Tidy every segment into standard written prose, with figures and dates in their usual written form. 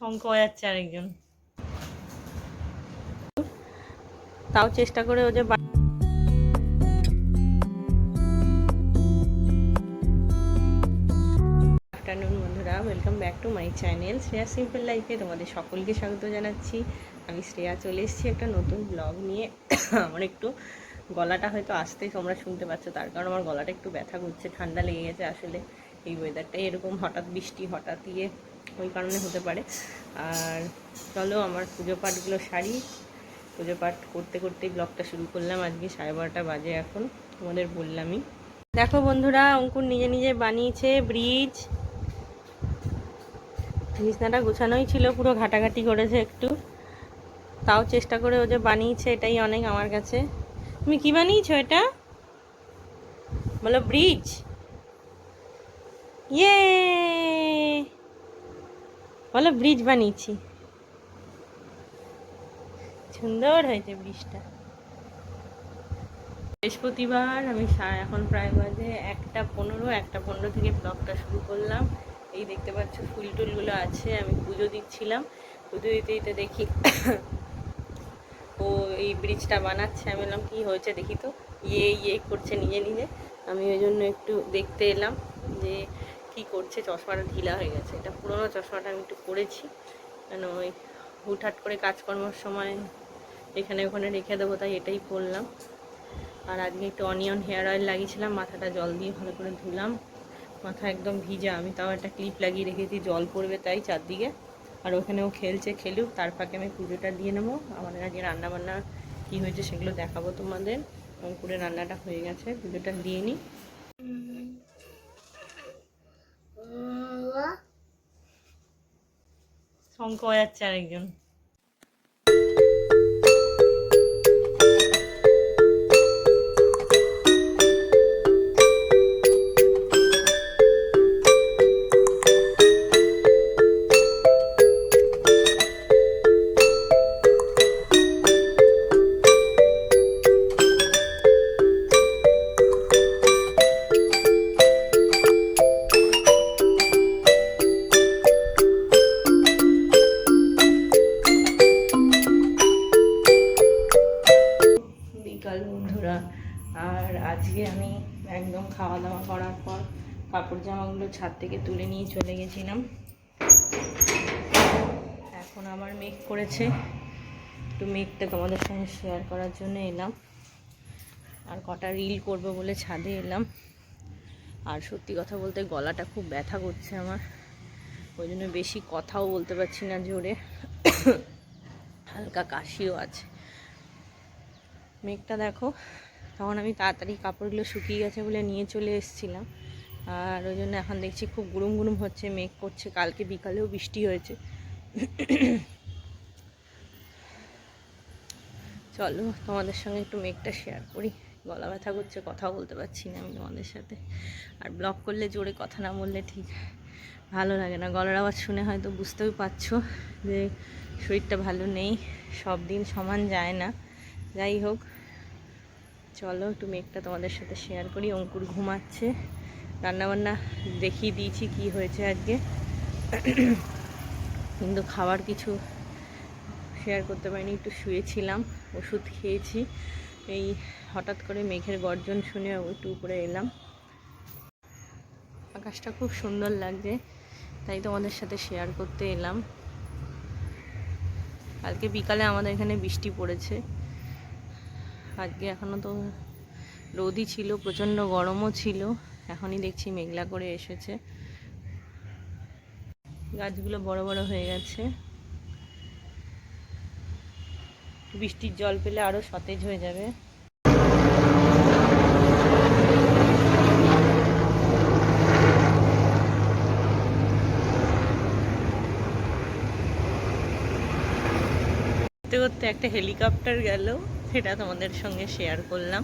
শঙ্খ বাজাচ্ছে আরেকজন, তাও চেষ্টা করে ও যে আফটারনুন বন্ধুরা, welcome back to my channel Shreya simple লাইফে তোমাদের সকলকে স্বাগত জানাচ্ছি। আমি শ্রেয়া চলে এসেছি একটা নতুন ব্লগ নিয়ে। আমার একটু গলাটা হয়তো আসতেই তোমরা শুনতে পাচ্ছ, তার কারণ আমার গলাটা একটু ব্যথা করছে, ঠান্ডা লেগে গেছে। আসলে এই ওয়েদারটাই এরকম, হঠাৎ বৃষ্টি হঠাৎ ওই কারণে হতে পারে। আর চলো আমার পুজো পাঠগুলো সারি। পুজো পাঠ করতে করতেই ব্লগটা শুরু করলাম। আজকে 12:30 বাজে এখন, তোমাদের বললামই। দেখো বন্ধুরা, অঙ্কুর নিজে নিজে বানিয়েছে ব্রিজ। বিছনাটা গোছানোই ছিল, পুরো ঘাটাঘাটি করেছে একটু, তাও চেষ্টা করে ও যে বানিয়েছে, এটাই অনেক আমার কাছে। তুমি কি বানিয়েছো এটা? বলো ব্রিজ। ইয়ে, বলো ব্রিজ বানিয়েছি। সুন্দর হয়েছে ব্রিজটা। বৃহস্পতিবার, আমি এখন প্রায় বাজে 1:15 থেকে ব্লগটা শুরু করলাম। এই দেখতে পাচ্ছ ফুল টুলগুলো আছে, আমি পুজো দিচ্ছিলাম। পুজো দিতে দিতে দেখি ও এই ব্রিজটা বানাচ্ছে। আমি বললাম কী হয়েছে দেখি তো, ইয়ে করছে নিজে নিজে। আমি ওই জন্য একটু দেখতে এলাম যে কি করছে। চশমাটা ঢিলা হয়ে গেছে, এটা পুরোনো চশমাটা, আমি একটু পরেছি কেন ওই হুটহাট করে কাজকর্মের সময় এখানে ওখানে রেখে দেবো, তাই এটাই পরলাম। আর আজকে একটু অনিয়ন হেয়ার অয়েল লাগিয়েছিলাম, মাথাটা জল দিয়ে ভালো করে ধুলাম। মাথা একদম ভিজা, আমি তাও একটা ক্লিপ লাগিয়ে রেখেছি, জল পড়বে তাই চারদিকে। আর ওখানেও খেলছে, খেলুক, তার ফাঁকে আমি পুজোটা দিয়ে নেবো। আমাদের আজকে রান্নাবান্না কী হয়েছে সেগুলো দেখাবো তোমাদের। অঙ্কুরে রান্নাটা হয়ে গেছে, পুজোটা দিয়ে নিই। শঙ্খ বাজাচ্ছে আরেকজন। বন্ধুরা, আর আজকে আমি একদম খাওয়া দাওয়া করার পর কাপড় জামাগুলো ছাদ থেকে তুলে নিয়ে চলে গেছিলাম। এখন আবার মেঘ করেছে, একটু মেঘটা তোমাদের সঙ্গে শেয়ার করার জন্য এলাম। আর কটা রিল করবো বলে ছাদে এলাম। আর সত্যি কথা বলতে গলাটা খুব ব্যথা করছে আমার, ওই জন্য বেশি কথাও বলতে পারছি না জোরে, হালকা কাশিও আছে। মেঘটা দেখো, তখন আমি তাড়াতাড়ি কাপড়গুলো শুকিয়ে গেছে বলে নিয়ে চলে এসেছিলাম। আর ওই জন্য এখন দেখছি খুব গুড়ুম গুড়ুম হচ্ছে, মেঘ করছে। কালকে বিকালেও বৃষ্টি হয়েছে। চলো তোমাদের সঙ্গে একটু মেঘটা শেয়ার করি। গলা ব্যথা করছে, কথাও বলতে পারছি না আমি তোমাদের সাথে। আর ব্লগ করলে জোরে কথা না বললে ঠিক ভালো লাগে না। গলার আওয়াজ শুনে হয়তো বুঝতেও পারছো যে শরীরটা ভালো নেই, সব দিন সমান যায় না। যাই হোক, চলো একটু মেঘটা তোমাদের সাথে শেয়ার করি। অঙ্কুর ঘুমাচ্ছে, রান্নাবান্না দেখিয়ে দিয়েছি কি হয়েছে আজকে, কিন্তু খাবার কিছু শেয়ার করতে পারিনি, একটু শুয়েছিলাম, ওষুধ খেয়েছি। এই হঠাৎ করে মেঘের গর্জন শুনে একটু উপরে এলাম। আকাশটা খুব সুন্দর লাগছে, তাই তোমাদের সাথে শেয়ার করতে এলাম। কালকে বিকালে আমাদের এখানে বৃষ্টি পড়েছে, আজকে এখনও তো রোদই ছিল, প্রচণ্ড গরমও ছিল। এখনই দেখছি মেঘলা করে এসেছে, গাছগুলো বড় বড় হয়ে গেছে। বৃষ্টির জল পেলে আরও সতেজ হয়ে যাবে। করতে করতে একটা হেলিকপ্টার গেল, সেটা তোমাদের সঙ্গে শেয়ার করলাম।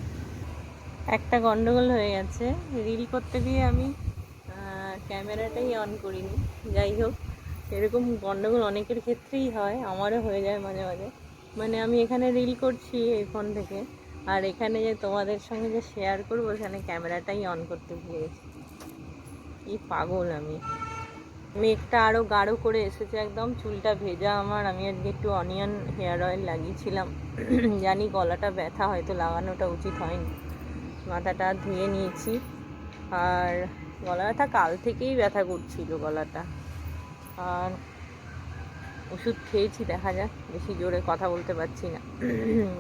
একটা গন্ডগোল হয়ে গেছে, রিল করতে গিয়ে আমি ক্যামেরাটাই অন করিনি। যাই হোক, এরকম গন্ডগোল অনেকের ক্ষেত্রেই হয়, আমারও হয়ে যায় মাঝে মাঝে। মানে আমি এখানে রিল করছি এই ফোন থেকে, আর এখানে যে তোমাদের সঙ্গে যে শেয়ার করবো, এখানে ক্যামেরাটাই অন করতে ভুলে গেছি। কি পাগল আমি! মেঘটা আরও গাঢ় করে এসেছে একদম, চুলটা ভেজা আমার। আমি আজকে একটু অনিয়ন হেয়ার অয়েল লাগিয়েছিলাম। জানি গলাটা ব্যথা, হয়তো লাগানোটা উচিত হয়নি। মাথাটা ধুয়ে নিয়েছি। আর গলা ব্যথা কাল থেকেই ব্যথা করছিল গলাটা। আর ওষুধ খেয়েছি, দেখা যাক। বেশি জোরে কথা বলতে পারছি না,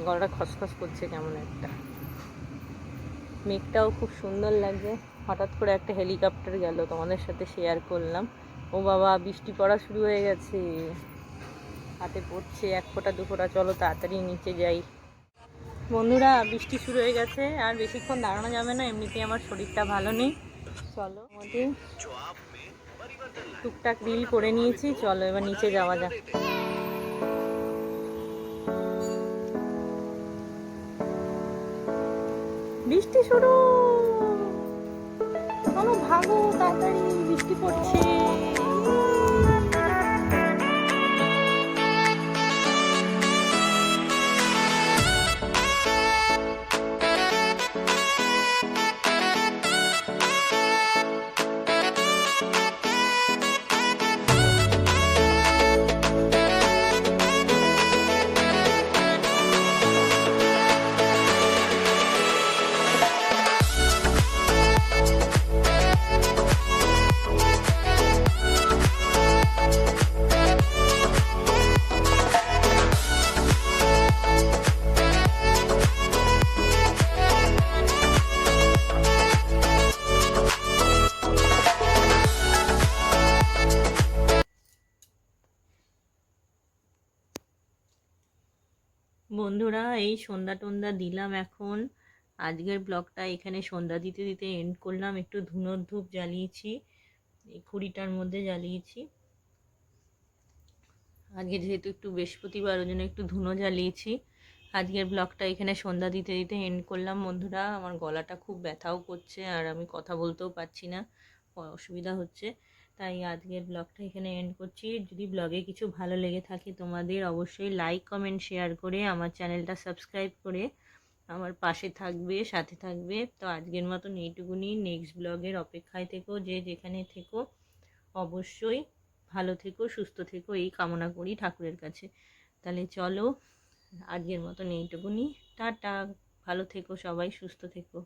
গলাটা খসখস করছে কেমন একটা। মেঘটাও খুব সুন্দর লাগছে। হঠাৎ করে একটা হেলিকপ্টার গেল, তোমাদের সাথে শেয়ার করলাম। ও বাবা, বৃষ্টি পড়া শুরু হয়ে গেছে, হাতে পড়ছে এক ফোঁটা দু ফোঁটা। চলো তাড়াতাড়ি নিচে যাই। বন্ধুরা, বৃষ্টি শুরু হয়ে গেছে, আর বেশিক্ষণ দাঁড়ানো যাবে না, এমনিতেই আমার শরীরটা ভালো নেই। চলো, আমাদের টুকটাক রিল করে নিয়েছি, চলো এবার নিচে যাওয়া যাক। বৃষ্টি শুরু, চলো ভাগো তাড়াতাড়ি, বৃষ্টি পড়ছে। বন্ধুরা, এই সন্ধ্যা টন্ধা দিলাম এখন। আজকের ব্লগটা এখানে সন্ধ্যা দিতে দিতে এন্ড করলাম। একটু ধুনোর ধূপ জ্বালিয়েছি, এই কুড়িটার মধ্যে জ্বালিয়েছি। আজকে যেহেতু একটু বৃহস্পতিবার, ওই জন্য একটু ধুনো জ্বালিয়েছি। আজকের ব্লগটা এখানে সন্ধ্যা দিতে দিতে এন্ড করলাম। বন্ধুরা, আমার গলাটা খুব ব্যথাও করছে, আর আমি কথা বলতেও পারছি না, অসুবিধা হচ্ছে। তাই আজকের ব্লগটা এখানে এন্ড করছি। যদি ব্লগে কিছু ভালো লেগে থাকে তোমাদের, অবশ্যই লাইক কমেন্ট শেয়ার করে আমার চ্যানেলটা সাবস্ক্রাইব করে আমার পাশে থাকবে, সাথে থাকবে। তো আজকের মতন এইটুকুনি। নেক্সট ব্লগের অপেক্ষায় থেকো, যে যেখানে থেকো অবশ্যই ভালো থেকো, সুস্থ থেকো, এই কামনা করি ঠাকুরের কাছে। তাহলে চলো, আজকের মতন এইটুকুনি। টাটা, ভালো থেকো সবাই, সুস্থ থেকো।